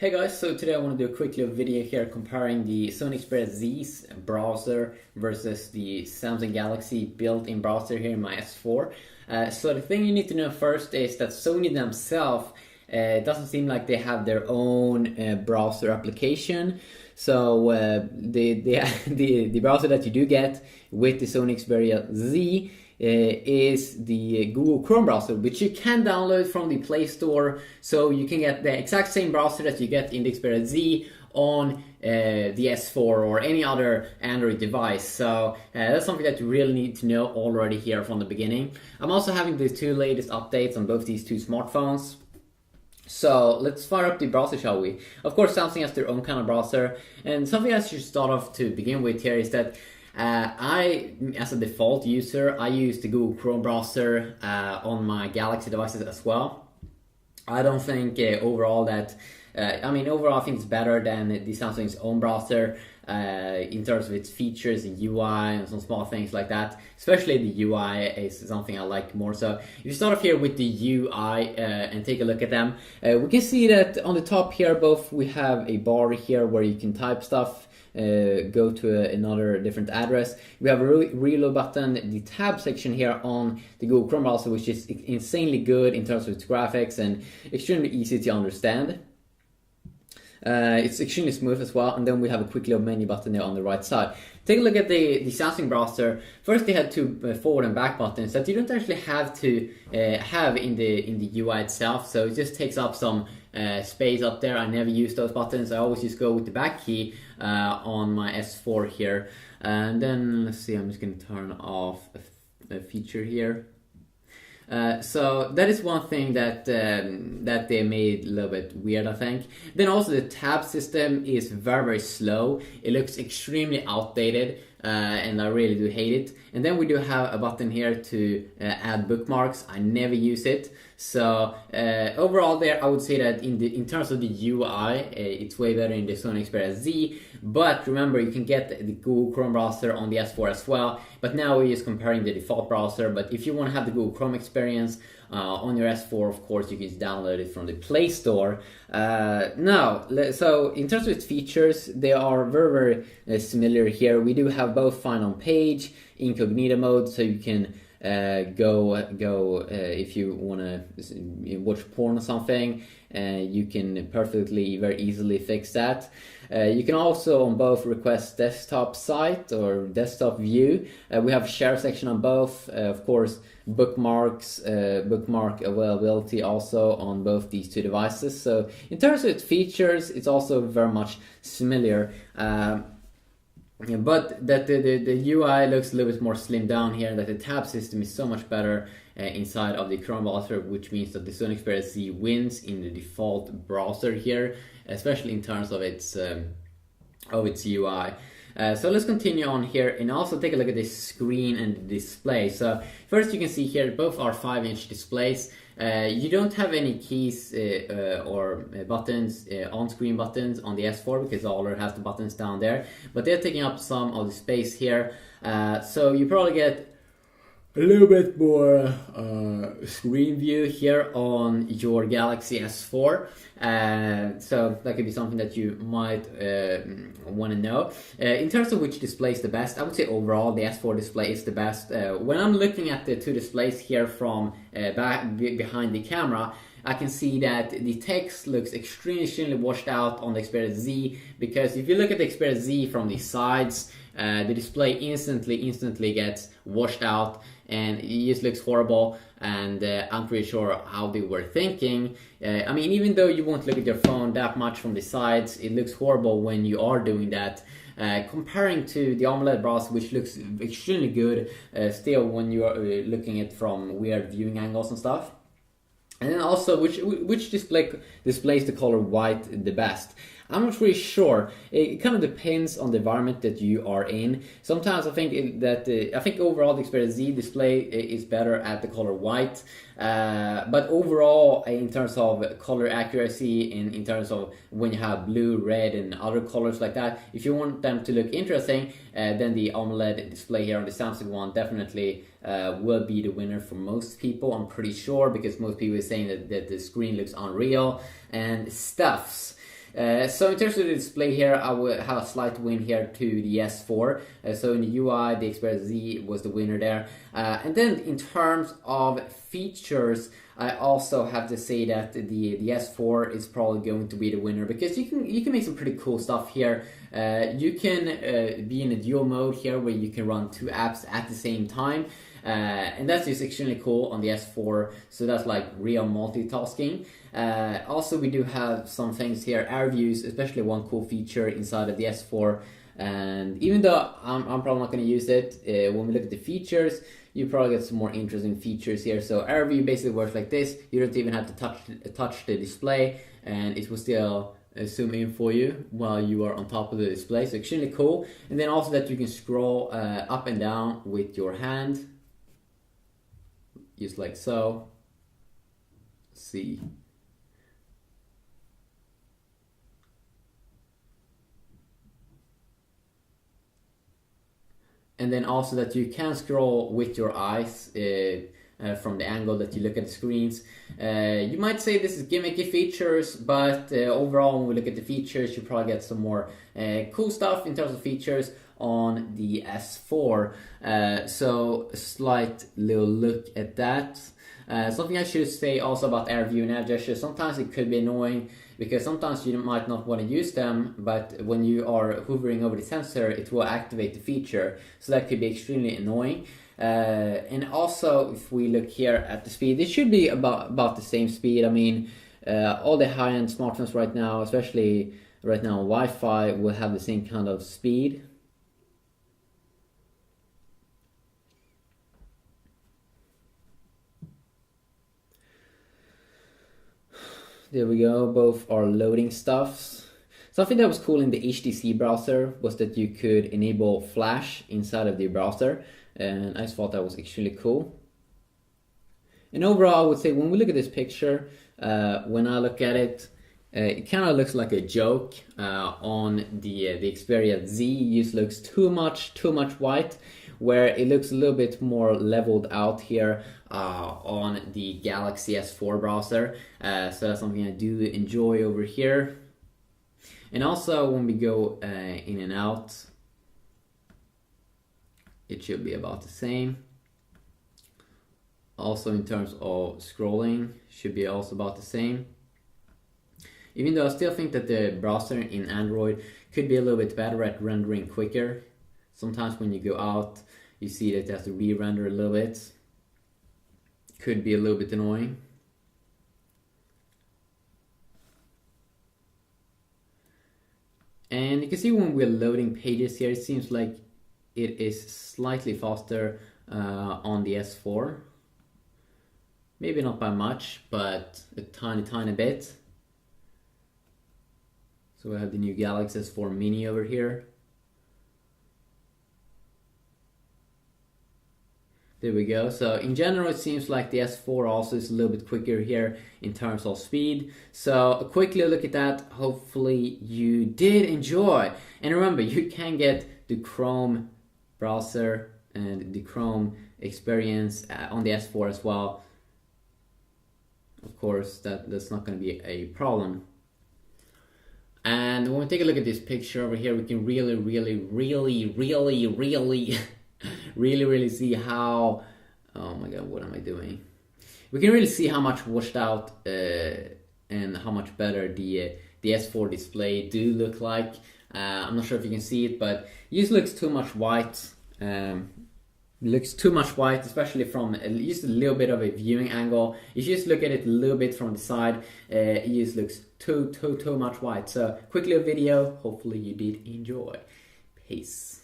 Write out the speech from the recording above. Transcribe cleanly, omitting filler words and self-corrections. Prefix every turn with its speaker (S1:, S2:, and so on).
S1: Hey guys, so today I want to do a quick little video here comparing the Sony Xperia Z's browser versus the Samsung Galaxy built-in browser here in my S4. So the thing you need to know first is that Sony themselves doesn't seem like they have their own browser application. So the browser that you do get with the Sony Xperia Z is the Google Chrome browser, which you can download from the Play Store, so you can get the exact same browser that you get in the Xperia Z on the S4 or any other Android device. So that's something that you really need to know already here from the beginning. I'm also having the two latest updates on both these two smartphones. So let's fire up the browser, shall we? Of course, Samsung has their own kind of browser, and something I should start off to begin with here is that I, as a default user, I use the Google Chrome browser on my Galaxy devices as well. I don't think overall that, overall I think it's better than the Samsung's own browser in terms of its features and UI and some small things like that. Especially the UI is something I like more. So if you start off here with the UI and take a look at them, we can see that on the top here, we have a bar here where you can type stuff. Go to another different address. We have a reload button, the tab section here on the Google Chrome browser, which is insanely good in terms of its graphics and extremely easy to understand. It's extremely smooth as well, and then we have a quick little menu button there on the right side. Take a look at the Samsung browser. First, they had two forward and back buttons that you don't actually have to have in the UI itself, so it just takes up some space up there. I never use those buttons. I always just go with the back key on my S4 here. And then let's see, I'm just going to turn off a feature here. So that is one thing that that they made a little bit weird, I think. Then also the tab system is very slow. It looks extremely outdated, and I really do hate it. And then we do have a button here to add bookmarks. I never use it. So overall there, I would say that in terms of the UI, it's way better in the Sony Xperia Z. But remember, you can get the Google Chrome browser on the S4 as well. But now we're just comparing the default browser. But if you want to have the Google Chrome experience on your S4, of course, you can just download it from the Play Store. So in terms of its features, they are very similar here. We do have both Find on Page, incognito mode, so you can go if you want to watch porn or something, you can very easily fix that. You can also on both request desktop site or desktop view. We have share section on both, of course, bookmark availability also on both these two devices. So in terms of its features, it's also very much similar. But that the UI looks a little bit more slimmed down here, and that the tab system is so much better inside of the Chrome browser, which means that the Sony Xperia Z wins in the default browser here, especially in terms of its UI. So let's continue on here and also take a look at the screen and the display. So first you can see here both are 5-inch displays. You don't have any keys or buttons, on-screen buttons on the S4 because all has the buttons down there, but they're taking up some of the space here. So you probably get a little bit more screen view here on your Galaxy S4. So that could be something that you might want to know. In terms of which display is the best, I would say overall the S4 display is the best. When I'm looking at the two displays here from behind the camera, I can see that the text looks extremely washed out on the Xperia Z, because if you look at the Xperia Z from the sides, the display instantly gets washed out and it just looks horrible, and I'm pretty sure how they were thinking. Even though you won't look at your phone that much from the sides, it looks horrible when you are doing that. Comparing to the AMOLED browser, which looks extremely good still when you are looking at from weird viewing angles and stuff. And then also, which display displays the color white the best? I'm not really sure. It kind of depends on the environment that you are in. Sometimes I think I think overall the Xperia Z display is better at the color white. But overall, in terms of color accuracy and in terms of when you have blue, red, and other colors like that, if you want them to look interesting, then the AMOLED display here on the Samsung one definitely will be the winner for most people, I'm pretty sure, because most people are saying that the screen looks unreal and stuffs. So in terms of the display here, I would have a slight win here to the S4. So in the UI, the Xperia Z was the winner there. And then in terms of features, I also have to say that the S4 is probably going to be the winner, because you can make some pretty cool stuff here. You can be in a dual mode here where you can run 2 apps at the same time. And that's just extremely cool on the S4, so that's like real multitasking. Also, we do have some things here, air views, especially one cool feature inside of the S4. And even though I'm probably not going to use it, when we look at the features, you probably get some more interesting features here. So air view basically works like this. You don't even have to touch the display, and it will still zoom in for you while you are on top of the display. So extremely cool. And then also that you can scroll up and down with your hand, just like so. See. And then also that you can scroll with your eyes from the angle that you look at the screens. You might say this is gimmicky features, but overall when we look at the features, you probably get some more cool stuff in terms of features on the S4. So a slight little look at that. Something I should say also about air view and air gesture, sometimes it could be annoying because sometimes you might not want to use them, but when you are hovering over the sensor, it will activate the feature. So that could be extremely annoying. And also, if we look here at the speed, it should be about the same speed. I mean, all the high-end smartphones right now, especially right now on Wi-Fi, will have the same kind of speed. There we go, both are loading stuffs. Something that was cool in the HTC browser was that you could enable Flash inside of the browser, and I just thought that was extremely cool. And overall, I would say when we look at this picture, when I look at it, it kind of looks like a joke. On the Xperia Z, just looks too much white, where it looks a little bit more leveled out here on the Galaxy S4 browser. So that's something I do enjoy over here. And also when we go in and out, it should be about the same. Also in terms of scrolling, should be also about the same. Even though I still think that the browser in Android could be a little bit better at rendering quicker. Sometimes when you go out, you see that it has to re-render a little bit. Could be a little bit annoying. And you can see when we're loading pages here, it seems like it is slightly faster on the S4. Maybe not by much, but a tiny bit. So we have the new Galaxy S4 Mini over here. There we go. So in general, it seems like the S4 also is a little bit quicker here in terms of speed. So a quick little look at that. Hopefully you did enjoy. And remember, you can get the Chrome browser and the Chrome experience on the S4 as well. Of course, that's not going to be a problem. And when we take a look at this picture over here, we can really see how, oh my god, what am I doing? We can really see how much washed out and how much better the S4 display do look like. I'm not sure if you can see it, but it just looks too much white. Looks too much white, especially from just a little bit of a viewing angle. If you just look at it a little bit from the side, it just looks too much white. So quick little video, hopefully you did enjoy. Peace.